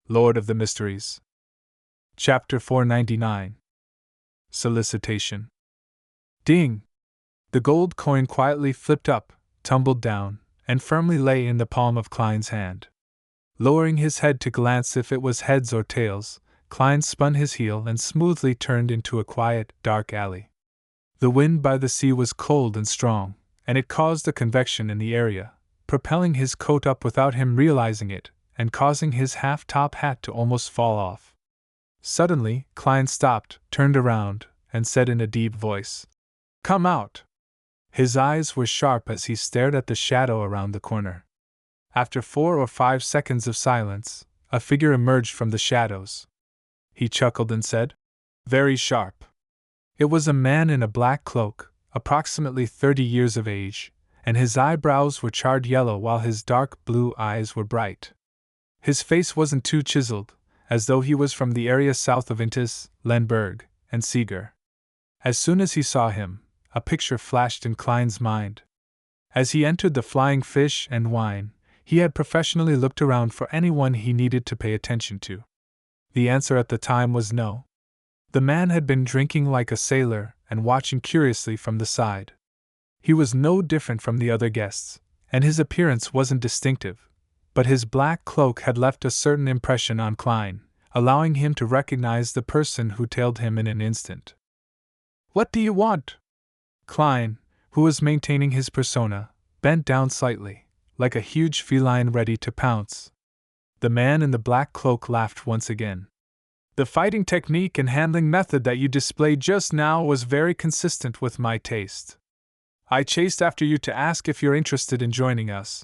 Lord of the Mysteries. Chapter 499. Solicitation. Ding! The gold coin quietly flipped up, tumbled down, and firmly lay in the palm of Klein's hand. Lowering his head to glance if it was heads or tails, Klein spun his heel and smoothly turned into a quiet, dark alley. The wind by the sea was cold and strong, and it caused a convection in the area, propelling his coat up without him realizing it, and causing his half-top hat to almost fall off. Suddenly, Klein stopped, turned around, and said in a deep voice, "Come out!" His eyes were sharp as he stared at the shadow around the corner. After 4 or 5 seconds of silence, a figure emerged from the shadows. He chuckled and said, "Very sharp." It was a man in a black cloak, approximately 30 years of age, and his eyebrows were charred yellow while his dark blue eyes were bright. His face wasn't too chiseled, as though he was from the area south of Intis, Lemberg, and Seeger. As soon as he saw him, a picture flashed in Klein's mind. As he entered the Flying Fish and Wine, he had professionally looked around for anyone he needed to pay attention to. The answer at the time was no. The man had been drinking like a sailor and watching curiously from the side. He was no different from the other guests, and his appearance wasn't distinctive, but his black cloak had left a certain impression on Klein, allowing him to recognize the person who tailed him in an instant. "What do you want?" Klein, who was maintaining his persona, bent down slightly, like a huge feline ready to pounce. The man in the black cloak laughed once again. "The fighting technique and handling method that you displayed just now was very consistent with my taste. I chased after you to ask if you're interested in joining us.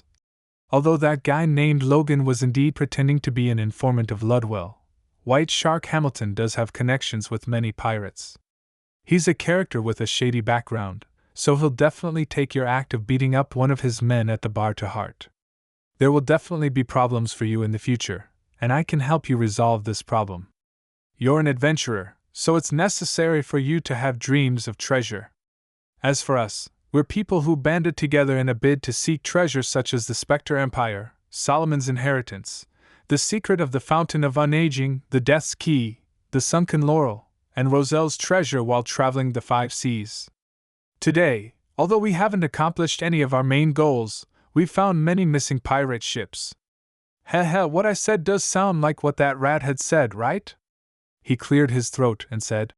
Although that guy named Logan was indeed pretending to be an informant of Ludwell, White Shark Hamilton does have connections with many pirates. He's a character with a shady background, so he'll definitely take your act of beating up one of his men at the bar to heart. There will definitely be problems for you in the future, and I can help you resolve this problem. You're an adventurer, so it's necessary for you to have dreams of treasure. As for us, we're people who banded together in a bid to seek treasures such as the Spectre Empire, Solomon's Inheritance, the Secret of the Fountain of Unaging, the Death's Key, the Sunken Laurel, and Roselle's treasure while traveling the 5 seas. Today, although we haven't accomplished any of our main goals, we've found many missing pirate ships." Heh, what I said does sound like what that rat had said, right? He cleared his throat and said,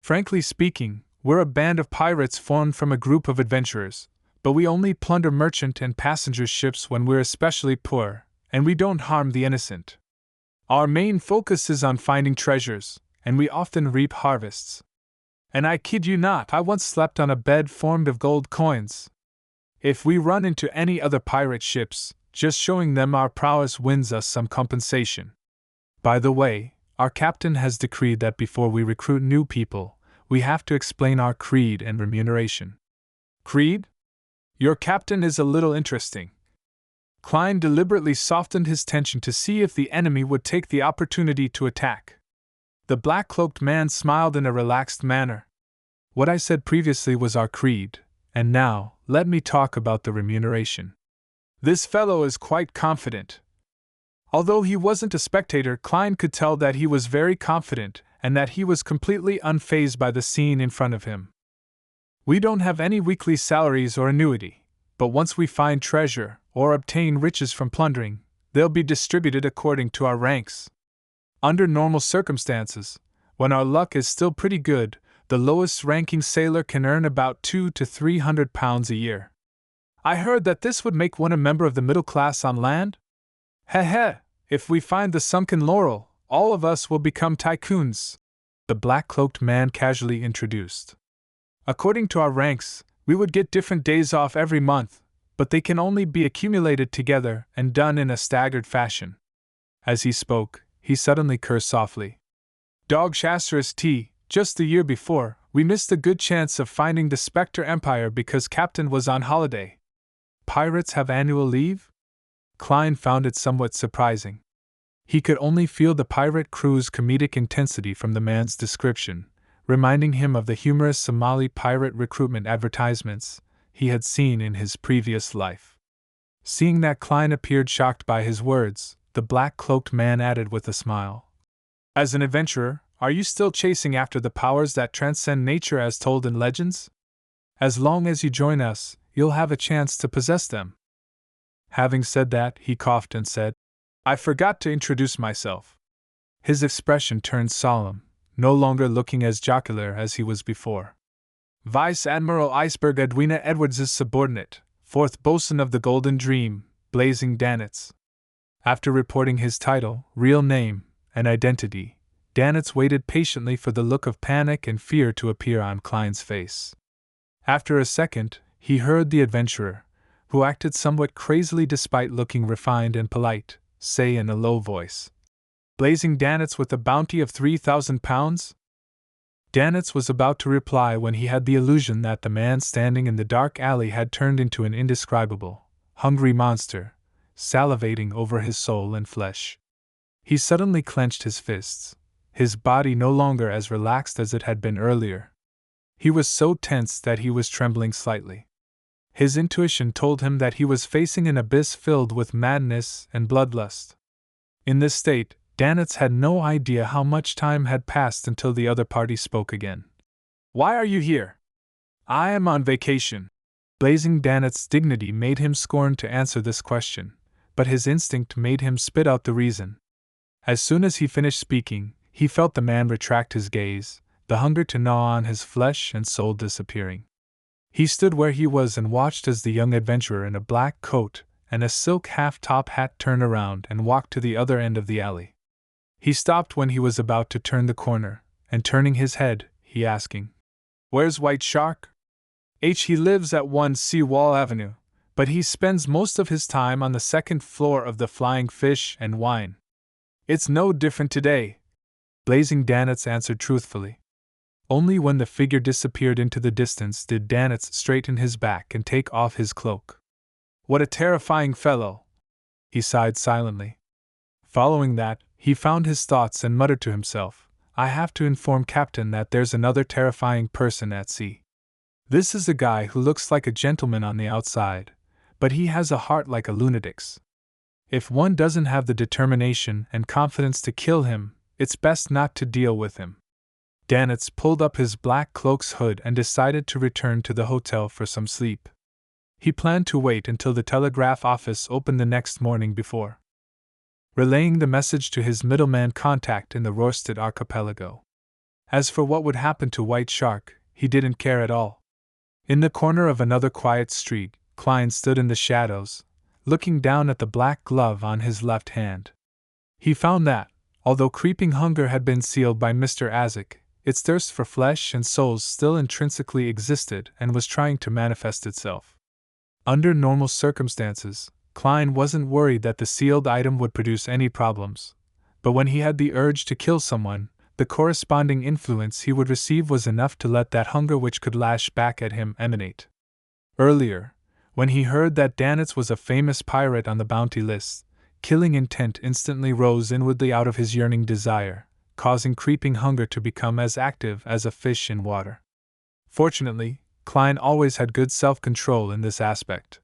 "Frankly speaking, we're a band of pirates formed from a group of adventurers, but we only plunder merchant and passenger ships when we're especially poor, and we don't harm the innocent. Our main focus is on finding treasures, and we often reap harvests. And I kid you not, I once slept on a bed formed of gold coins. If we run into any other pirate ships, just showing them our prowess wins us some compensation. By the way, our captain has decreed that before we recruit new people, we have to explain our creed and remuneration." "Creed? Your captain is a little interesting." Klein deliberately softened his tension to see if the enemy would take the opportunity to attack. The black-cloaked man smiled in a relaxed manner. "What I said previously was our creed, and now, let me talk about the remuneration." This fellow is quite confident. Although he wasn't a spectator, Klein could tell that he was very confident and that he was completely unfazed by the scene in front of him. "We don't have any weekly salaries or annuity, but once we find treasure or obtain riches from plundering, they'll be distributed according to our ranks. Under normal circumstances, when our luck is still pretty good, the lowest-ranking sailor can earn about £200 to £300 a year. I heard that this would make one a member of the middle class on land? Heh, if we find the Sunken Laurel, all of us will become tycoons," the black-cloaked man casually introduced. "According to our ranks, we would get different days off every month, but they can only be accumulated together and done in a staggered fashion." As he spoke, he suddenly cursed softly. "Dog Shaster's tea, just the year before, we missed a good chance of finding the Spectre Empire because Captain was on holiday." "Pirates have annual leave?" Klein found it somewhat surprising. He could only feel the pirate crew's comedic intensity from the man's description, reminding him of the humorous Somali pirate recruitment advertisements he had seen in his previous life. Seeing that Klein appeared shocked by his words, the black-cloaked man added with a smile. As an adventurer, are you still chasing after the powers that transcend nature as told in legends? As long as you join us, you'll have a chance to possess them. Having said that, he coughed and said, I forgot to introduce myself. His expression turned solemn, no longer looking as jocular as he was before. Vice Admiral Iceberg Edwina Edwards' subordinate, 4th bosun of the Golden Dream, Blazing Danitz. After reporting his title, real name, and identity, Danitz waited patiently for the look of panic and fear to appear on Klein's face. After a second, he heard the adventurer, who acted somewhat crazily despite looking refined and polite, say in a low voice, Blazing Danitz with a bounty of 3,000 pounds? Danitz was about to reply when he had the illusion that the man standing in the dark alley had turned into an indescribable, hungry monster, salivating over his soul and flesh. He suddenly clenched his fists, his body no longer as relaxed as it had been earlier. He was so tense that he was trembling slightly. His intuition told him that he was facing an abyss filled with madness and bloodlust. In this state, Danitz had no idea how much time had passed until the other party spoke again. Why are you here? I am on vacation. Blazing Danitz's dignity made him scorn to answer this question, but his instinct made him spit out the reason. As soon as he finished speaking, he felt the man retract his gaze, the hunger to gnaw on his flesh and soul disappearing. He stood where he was and watched as the young adventurer in a black coat and a silk half-top hat turned around and walked to the other end of the alley. He stopped when he was about to turn the corner, and turning his head, he asking, Where's White Shark? He lives at 1 Seawall Avenue, but he spends most of his time on the second floor of the Flying Fish and Wine. It's no different today, Blazing Danitz answered truthfully. Only when the figure disappeared into the distance did Danitz straighten his back and take off his cloak. What a terrifying fellow! He sighed silently. Following that, he found his thoughts and muttered to himself, I have to inform Captain that there's another terrifying person at sea. This is a guy who looks like a gentleman on the outside, but he has a heart like a lunatic's. If one doesn't have the determination and confidence to kill him, it's best not to deal with him. Danitz pulled up his black cloak's hood and decided to return to the hotel for some sleep. He planned to wait until the telegraph office opened the next morning before relaying the message to his middleman contact in the Rorstad archipelago. As for what would happen to White Shark, he didn't care at all. In the corner of another quiet street, Klein stood in the shadows, looking down at the black glove on his left hand. He found that, although creeping hunger had been sealed by Mr. Azek, its thirst for flesh and souls still intrinsically existed and was trying to manifest itself. Under normal circumstances, Klein wasn't worried that the sealed item would produce any problems, but when he had the urge to kill someone, the corresponding influence he would receive was enough to let that hunger which could lash back at him emanate. Earlier, when he heard that Danitz was a famous pirate on the bounty list, killing intent instantly rose inwardly out of his yearning desire, causing creeping hunger to become as active as a fish in water. Fortunately, Klein always had good self-control in this aspect.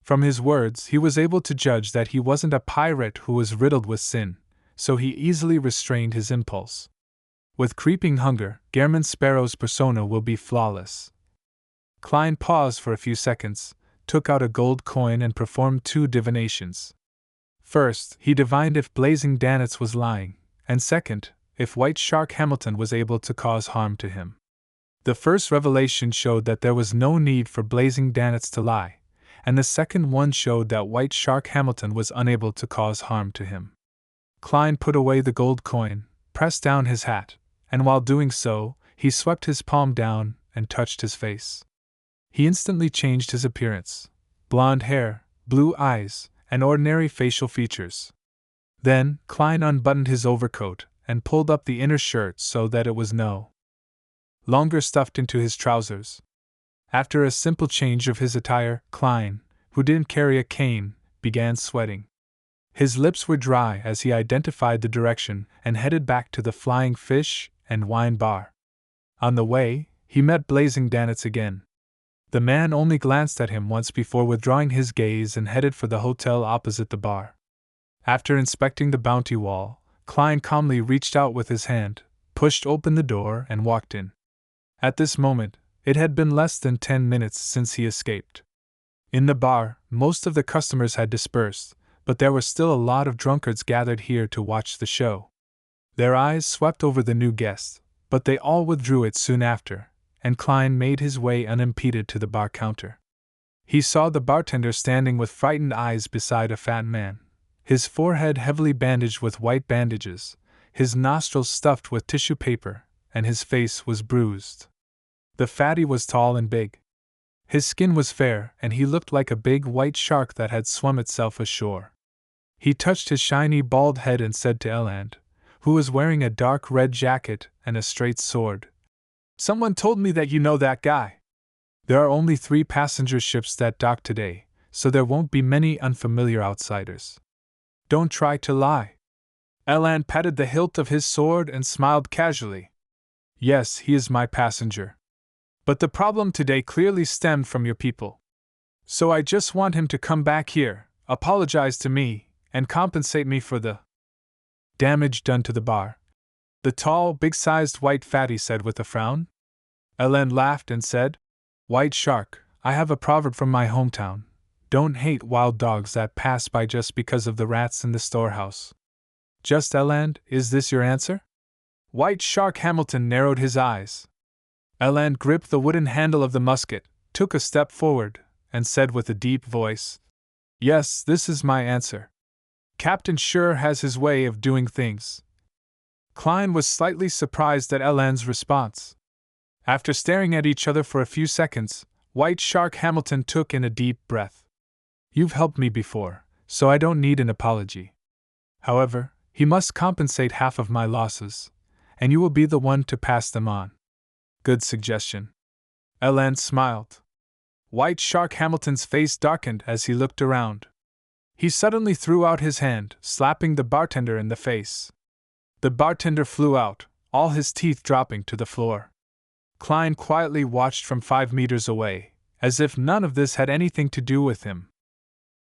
From his words, he was able to judge that he wasn't a pirate who was riddled with sin, so he easily restrained his impulse. With creeping hunger, Gehrman Sparrow's persona will be flawless. Klein paused for a few seconds, took out a gold coin and performed 2 divinations. First, he divined if Blazing Danitz was lying, and second, if White Shark Hamilton was able to cause harm to him. The first revelation showed that there was no need for Blazing Danitz to lie, and the second one showed that White Shark Hamilton was unable to cause harm to him. Klein put away the gold coin, pressed down his hat, and while doing so, he swept his palm down and touched his face. He instantly changed his appearance: blonde hair, blue eyes, and ordinary facial features. Then, Klein unbuttoned his overcoat and pulled up the inner shirt so that it was no longer stuffed into his trousers. After a simple change of his attire, Klein, who didn't carry a cane, began sweating. His lips were dry as he identified the direction and headed back to the Flying Fish and Wine bar. On the way, he met Blazing Danitz again. The man only glanced at him once before withdrawing his gaze and headed for the hotel opposite the bar. After inspecting the bounty wall, Klein calmly reached out with his hand, pushed open the door, and walked in. At this moment, it had been less than 10 minutes since he escaped. In the bar, most of the customers had dispersed, but there were still a lot of drunkards gathered here to watch the show. Their eyes swept over the new guest, but they all withdrew it soon after, and Klein made his way unimpeded to the bar counter. He saw the bartender standing with frightened eyes beside a fat man, his forehead heavily bandaged with white bandages, his nostrils stuffed with tissue paper, and his face was bruised. The fatty was tall and big. His skin was fair, and he looked like a big white shark that had swum itself ashore. He touched his shiny bald head and said to Eland, who was wearing a dark red jacket and a straight sword, "Someone told me that you know that guy. There are only 3 passenger ships that dock today, so there won't be many unfamiliar outsiders. Don't try to lie." Eland patted the hilt of his sword and smiled casually. "Yes, he is my passenger. But the problem today clearly stemmed from your people. So I just want him to come back here, apologize to me, and compensate me for the damage done to the bar," the tall, big-sized white fatty said with a frown. Eland laughed and said, "White shark, I have a proverb from my hometown. Don't hate wild dogs that pass by just because of the rats in the storehouse." "Just Eland, is this your answer?" White Shark Hamilton narrowed his eyes. Eland gripped the wooden handle of the musket, took a step forward, and said with a deep voice, "Yes, this is my answer. Captain Sure has his way of doing things." Klein was slightly surprised at Eland's response. After staring at each other for a few seconds, White Shark Hamilton took in a deep breath. "You've helped me before, so I don't need an apology. However, he must compensate half of my losses, and you will be the one to pass them on." "Good suggestion." Eland smiled. White Shark Hamilton's face darkened as he looked around. He suddenly threw out his hand, slapping the bartender in the face. The bartender flew out, all his teeth dropping to the floor. Klein quietly watched from 5 meters away, as if none of this had anything to do with him.